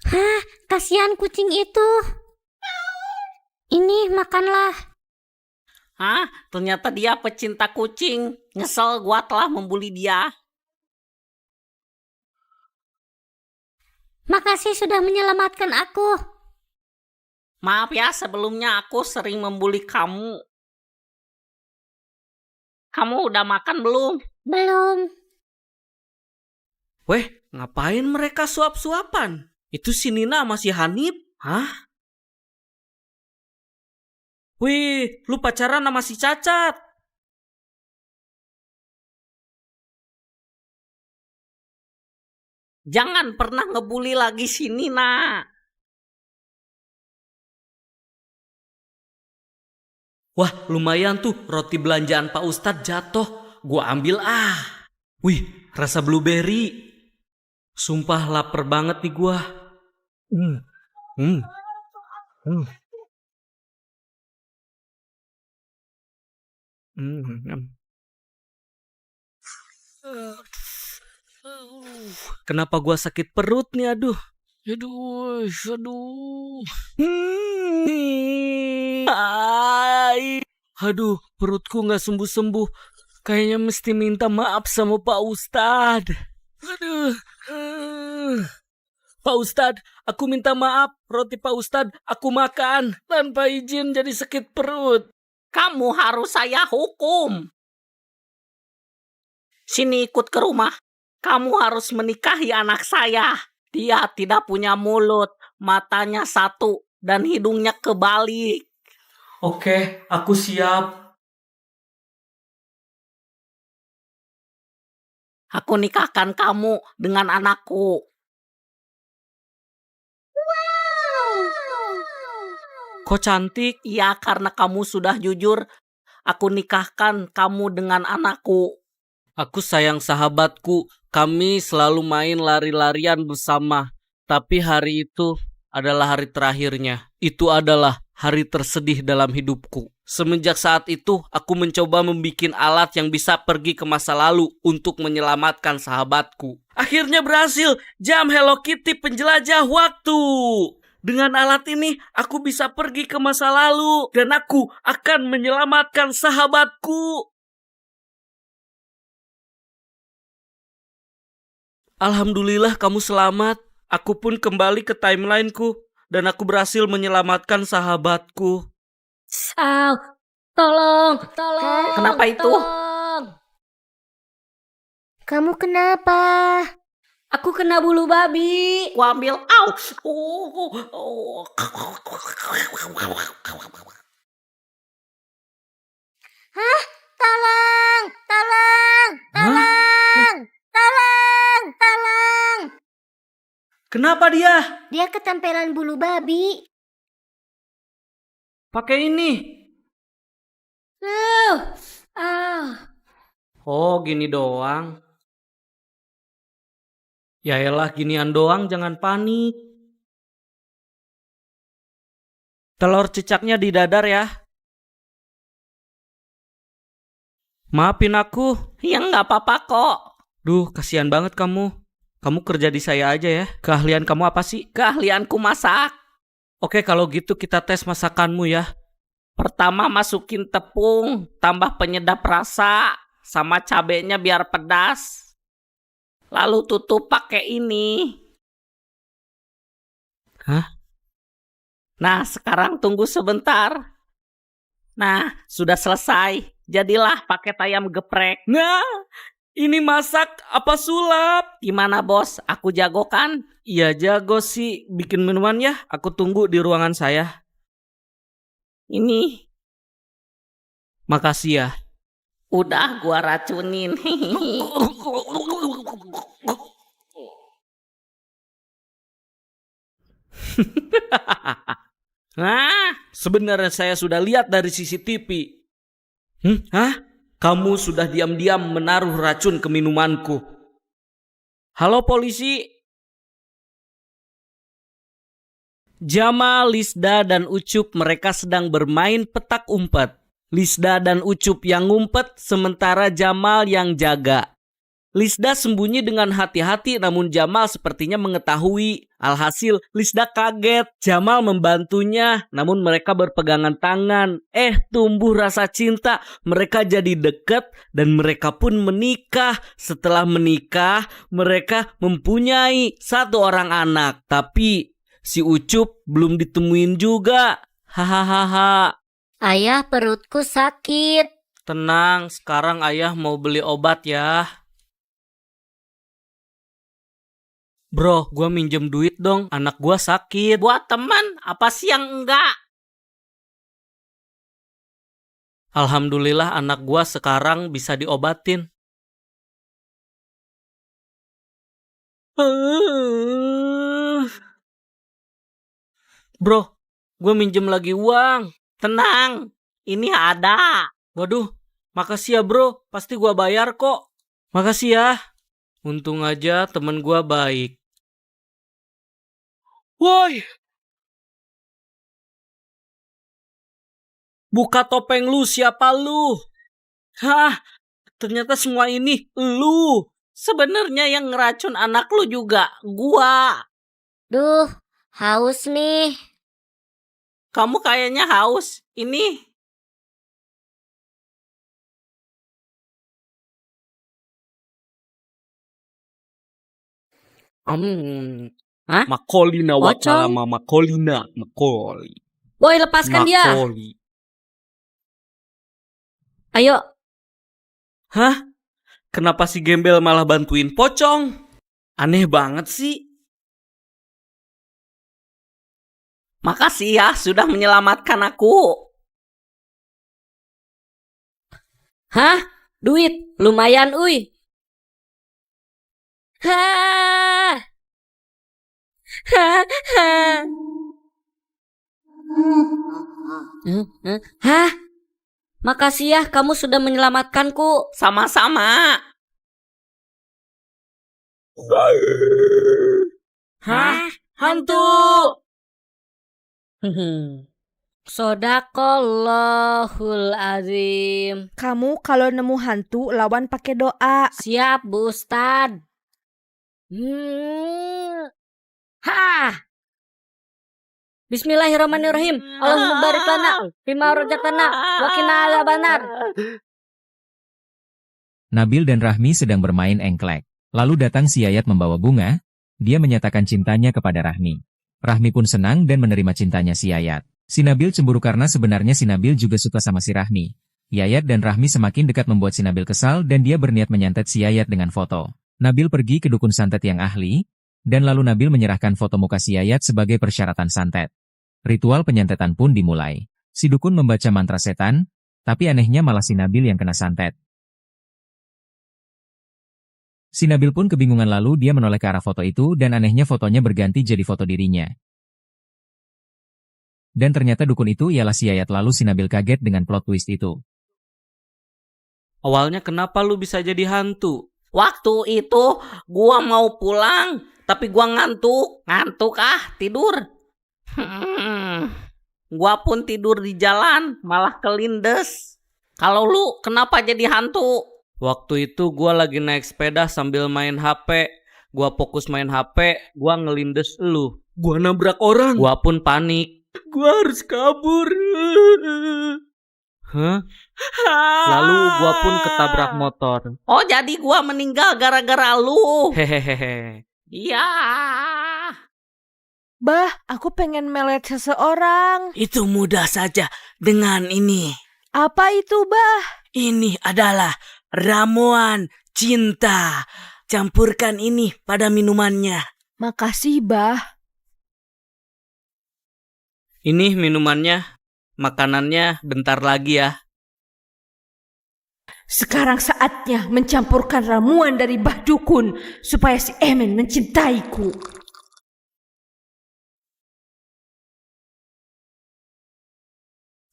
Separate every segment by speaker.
Speaker 1: Hah, kasihan kucing itu. Ini makanlah.
Speaker 2: Hah? Ternyata dia pecinta kucing. Nyesel gua telah membuli dia.
Speaker 1: Makasih sudah menyelamatkan aku.
Speaker 2: Maaf ya, sebelumnya aku sering membuli kamu. Kamu udah makan belum?
Speaker 1: Belum.
Speaker 3: Weh, ngapain mereka suap-suapan? Itu si Nina sama si Hanif? Hah? Wih, lu pacaran sama si Cacat.
Speaker 2: Jangan pernah ngebully lagi si Nina.
Speaker 3: Wah, lumayan tuh roti belanjaan Pak Ustadz jatuh. Gua ambil ah. Wih, rasa blueberry. Sumpah lapar banget nih gua. Kenapa gua sakit perut nih, aduh. Aduh. Aduh, perutku nggak sembuh-sembuh. Kayaknya mesti minta maaf sama Pak Ustadz. Aduh. Pak Ustadz, aku minta maaf. Roti Pak Ustadz aku makan tanpa izin jadi sakit perut.
Speaker 2: Kamu harus saya hukum. Sini ikut ke rumah. Kamu harus menikahi anak saya. Dia tidak punya mulut, matanya satu, dan hidungnya kebalik.
Speaker 3: Oke, aku siap.
Speaker 2: Aku nikahkan kamu dengan anakku.
Speaker 3: Kok cantik?
Speaker 2: Iya, karena kamu sudah jujur. Aku nikahkan kamu dengan anakku.
Speaker 3: Aku sayang sahabatku. Kami selalu main lari-larian bersama. Tapi hari itu adalah hari terakhirnya. Itu adalah hari tersedih dalam hidupku. Semenjak saat itu, aku mencoba membuat alat yang bisa pergi ke masa lalu untuk menyelamatkan sahabatku. Akhirnya berhasil, jam Hello Kitty penjelajah waktu. Dengan alat ini, aku bisa pergi ke masa lalu dan aku akan menyelamatkan sahabatku. Alhamdulillah kamu selamat. Aku pun kembali ke timelineku dan aku berhasil menyelamatkan sahabatku.
Speaker 1: Tolong.
Speaker 2: Kenapa itu?
Speaker 1: Tolong. Kamu kenapa? Aku kena bulu babi.
Speaker 2: Aku ambil. Au.
Speaker 1: Hah? Tolong.
Speaker 3: Kenapa dia?
Speaker 1: Dia ketempelan bulu babi.
Speaker 3: Pakai ini. Oh, gini doang. Yaelah, ginian doang, jangan panik. Telur cicaknya di dadar ya. Maafin aku.
Speaker 2: Ya nggak apa-apa kok.
Speaker 3: Duh, kasihan banget kamu. Kamu kerja di saya aja ya. Keahlian kamu apa sih?
Speaker 2: Keahlianku masak.
Speaker 3: Oke, kalau gitu kita tes masakanmu ya.
Speaker 2: Pertama masukin tepung, tambah penyedap rasa, sama cabenya biar pedas. Lalu tutup pakai ini.
Speaker 3: Hah?
Speaker 2: Nah, sekarang tunggu sebentar. Nah, sudah selesai. Jadilah pakai ayam geprek.
Speaker 3: Nah, ini masak apa sulap?
Speaker 2: Gimana bos? Aku jago kan?
Speaker 3: Iya jago sih. Bikin minuman ya. Aku tunggu di ruangan saya.
Speaker 2: Ini.
Speaker 3: Makasih ya.
Speaker 2: Udah gua racunin.
Speaker 3: Sebenarnya saya sudah lihat dari CCTV. Hah? Kamu sudah diam-diam menaruh racun ke minumanku. Halo polisi. Jamal, Lisda, dan Ucup mereka sedang bermain petak umpet. Lisda dan Ucup yang ngumpet sementara Jamal yang jaga. Lisda sembunyi dengan hati-hati namun Jamal sepertinya mengetahui. Alhasil Lisda kaget. Jamal membantunya namun mereka berpegangan tangan. Tumbuh rasa cinta. Mereka jadi dekat dan mereka pun menikah. Setelah menikah mereka mempunyai 1 orang anak. Tapi si Ucup belum ditemuin juga. Hahaha.
Speaker 1: Ayah, perutku sakit.
Speaker 3: Tenang, sekarang ayah mau beli obat ya. Bro, gua minjem duit dong. Anak gua sakit.
Speaker 2: Buat teman, apa sih yang enggak?
Speaker 3: Alhamdulillah anak gua sekarang bisa diobatin. Bro, gua minjem lagi uang.
Speaker 2: Tenang, ini ada.
Speaker 3: Waduh, makasih ya bro. Pasti gua bayar kok. Makasih ya. Untung aja temen gua baik. Woi! Buka topeng lu, siapa lu? Hah, ternyata semua ini lu.
Speaker 2: Sebenarnya yang ngeracun anak lu juga gua.
Speaker 1: Duh, haus nih.
Speaker 2: Kamu kayaknya haus. Ini.
Speaker 1: Hah?
Speaker 3: Makolina
Speaker 1: Pocong?
Speaker 3: wakalama makolina makoli.
Speaker 1: Boy, lepaskan dia.
Speaker 3: Makoli.
Speaker 1: Ayo.
Speaker 3: Hah? Kenapa si gembel malah bantuin pocong? Aneh banget sih.
Speaker 2: Makasih ya sudah menyelamatkan aku.
Speaker 1: Hah? Duit? Lumayan, uy. Hah? Hah? Hah? Hah? Makasih ya, kamu sudah menyelamatkanku.
Speaker 2: Sama-sama.
Speaker 3: Hah? Hantu!
Speaker 1: Sodaqallahul azim.
Speaker 4: Kamu kalau nemu hantu lawan pakai doa.
Speaker 1: Siap, Bu Ustad. Ha! Bismillahirrahmanirrahim. Allahumma barik lana fima razaqtana wa qina adzabannar.
Speaker 5: Nabil dan Rahmi sedang bermain engklek. Lalu datang si Yayat membawa bunga. Dia menyatakan cintanya kepada Rahmi. Rahmi pun senang dan menerima cintanya si Yayat. Si Nabil cemburu karena sebenarnya si Nabil juga suka sama si Rahmi. Yayat dan Rahmi semakin dekat membuat si Nabil kesal dan dia berniat menyantet si Yayat dengan foto. Nabil pergi ke dukun santet yang ahli, dan lalu Nabil menyerahkan foto muka si Yayat sebagai persyaratan santet. Ritual penyantetan pun dimulai. Si dukun membaca mantra setan, tapi anehnya malah si Nabil yang kena santet. Si Nabil pun kebingungan lalu dia menoleh ke arah foto itu dan anehnya fotonya berganti jadi foto dirinya. Dan ternyata dukun itu ialah si Yayat lalu si Nabil kaget dengan plot twist itu.
Speaker 3: Awalnya kenapa lu bisa jadi hantu?
Speaker 2: Waktu itu gua mau pulang, tapi gua ngantuk. Ngantuk tidur. Gua pun tidur di jalan, malah kelindes. Kalau lu kenapa jadi hantu?
Speaker 3: Waktu itu gua lagi naik sepeda sambil main HP. Gua fokus main HP, gua ngelindes lu. Gua nabrak orang. Gua pun panik. Gua harus kabur. Hah? Lalu gua pun ketabrak motor.
Speaker 2: Oh, jadi gua meninggal gara-gara lu.
Speaker 3: Hehehe.
Speaker 2: Iya.
Speaker 4: Bah, aku pengen melet seseorang.
Speaker 3: Itu mudah saja dengan ini.
Speaker 4: Apa itu, Bah?
Speaker 3: Ini adalah ramuan cinta. Campurkan ini pada minumannya.
Speaker 4: Makasih, Bah.
Speaker 3: Ini minumannya. Makanannya bentar lagi ya.
Speaker 4: Sekarang saatnya mencampurkan ramuan dari Bah Dukun supaya si Emen mencintaiku.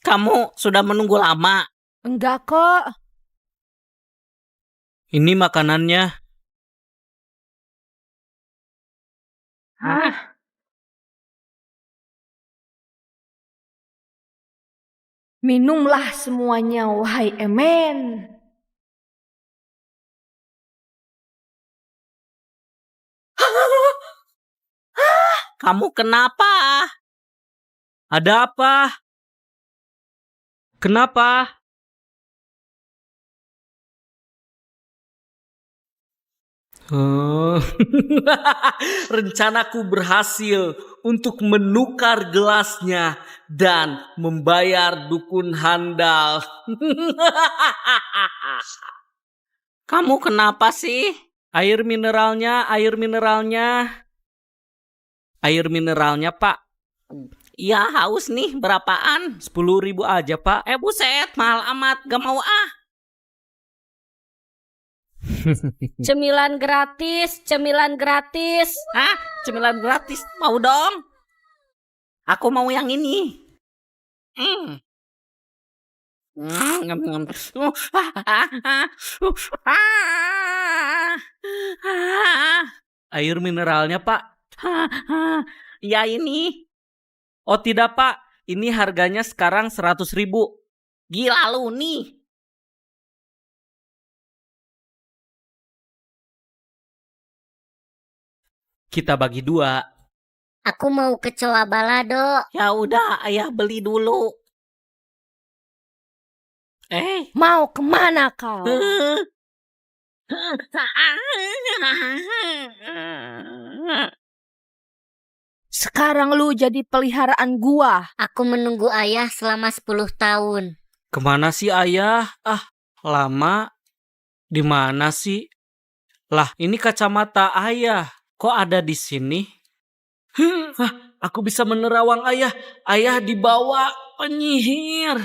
Speaker 2: Kamu sudah menunggu lama.
Speaker 4: Enggak kok.
Speaker 3: Ini makanannya.
Speaker 2: Hah?
Speaker 4: Minumlah semuanya, wahai Emen.
Speaker 2: Kamu kenapa?
Speaker 3: Ada apa? Kenapa? Rencanaku berhasil untuk menukar gelasnya dan membayar dukun handal.
Speaker 2: Kamu kenapa sih?
Speaker 3: Air mineralnya, Pak.
Speaker 2: Iya, haus nih. Berapaan?
Speaker 3: 10.000 aja, Pak.
Speaker 2: Buset, mahal amat. Gak mau ah.
Speaker 1: Cemilan gratis.
Speaker 2: Hah? Cemilan gratis? Mau dong? Aku mau yang ini.
Speaker 3: Air mineralnya, Pak.
Speaker 2: Ya ini.
Speaker 3: Oh tidak, Pak. Ini harganya sekarang 100.000.
Speaker 2: Gila lu nih.
Speaker 3: Kita bagi 2.
Speaker 1: Aku mau kecoa balado.
Speaker 2: Ya udah, ayah beli dulu.
Speaker 4: Mau kemana kau? Sekarang lu jadi peliharaan gua.
Speaker 1: Aku menunggu ayah selama 10 tahun.
Speaker 3: Kemana sih ayah? Lama. Di mana sih? Lah, ini kacamata ayah. Kok ada di sini? Aku bisa menerawang ayah. Ayah dibawa penyihir.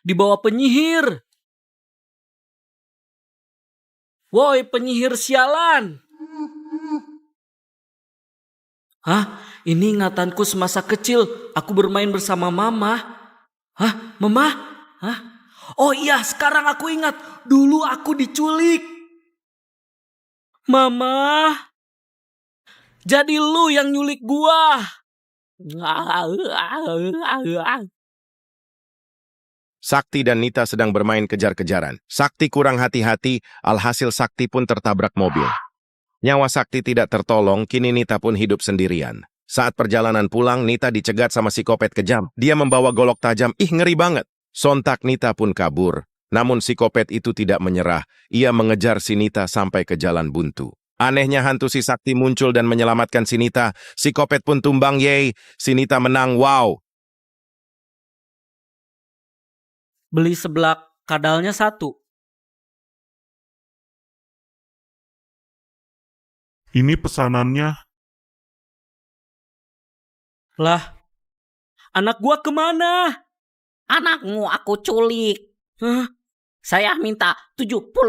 Speaker 3: Dibawa penyihir. Woi, penyihir sialan. Ini ingatanku semasa kecil. Aku bermain bersama mama. Mama? Oh iya, sekarang aku ingat. Dulu aku diculik. Mama. Jadi lu yang nyulik gua.
Speaker 6: Sakti dan Nita sedang bermain kejar-kejaran. Sakti kurang hati-hati, alhasil Sakti pun tertabrak mobil. Nyawa Sakti tidak tertolong, kini Nita pun hidup sendirian. Saat perjalanan pulang, Nita dicegat sama psikopat kejam. Dia membawa golok tajam, ngeri banget. Sontak Nita pun kabur. Namun psikopat itu tidak menyerah. Ia mengejar si Nita sampai ke jalan buntu. Anehnya hantu si Sakti muncul dan menyelamatkan si Nita. Psikopat pun tumbang, yeay. Si Nita menang, wow.
Speaker 3: Beli seblak kadalnya 1.
Speaker 7: Ini pesanannya.
Speaker 3: Lah, anak gua kemana?
Speaker 2: Anakmu aku culik. Saya minta 77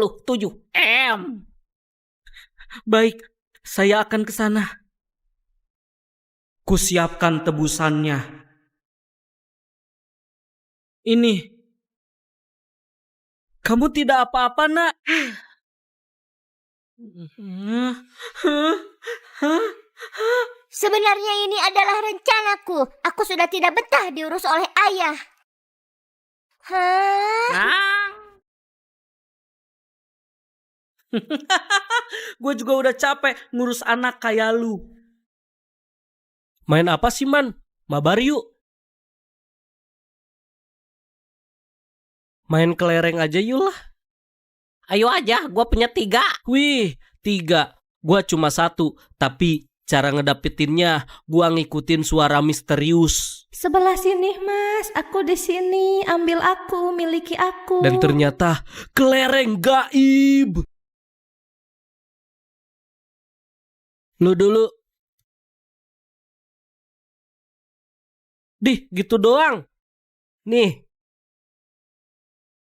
Speaker 2: M.
Speaker 3: Baik, saya akan ke sana. Kusiapkan tebusannya. Ini. Kamu tidak apa-apa, Nak?
Speaker 1: Sebenarnya ini adalah rencanaku. Aku sudah tidak betah diurus oleh ayah.
Speaker 3: Gue juga udah capek ngurus anak kayak lu. Main apa sih, Man? Mabar yuk. Main kelereng aja yuk lah.
Speaker 2: Ayo aja, gue punya 3.
Speaker 3: Wih, 3. Gua cuma 1. Tapi cara ngedapetinnya gua ngikutin suara misterius.
Speaker 4: Sebelah sini, Mas. Aku di sini. Ambil aku, miliki aku.
Speaker 3: Dan ternyata kelereng gaib. Lu dulu. Dih, gitu doang. Nih,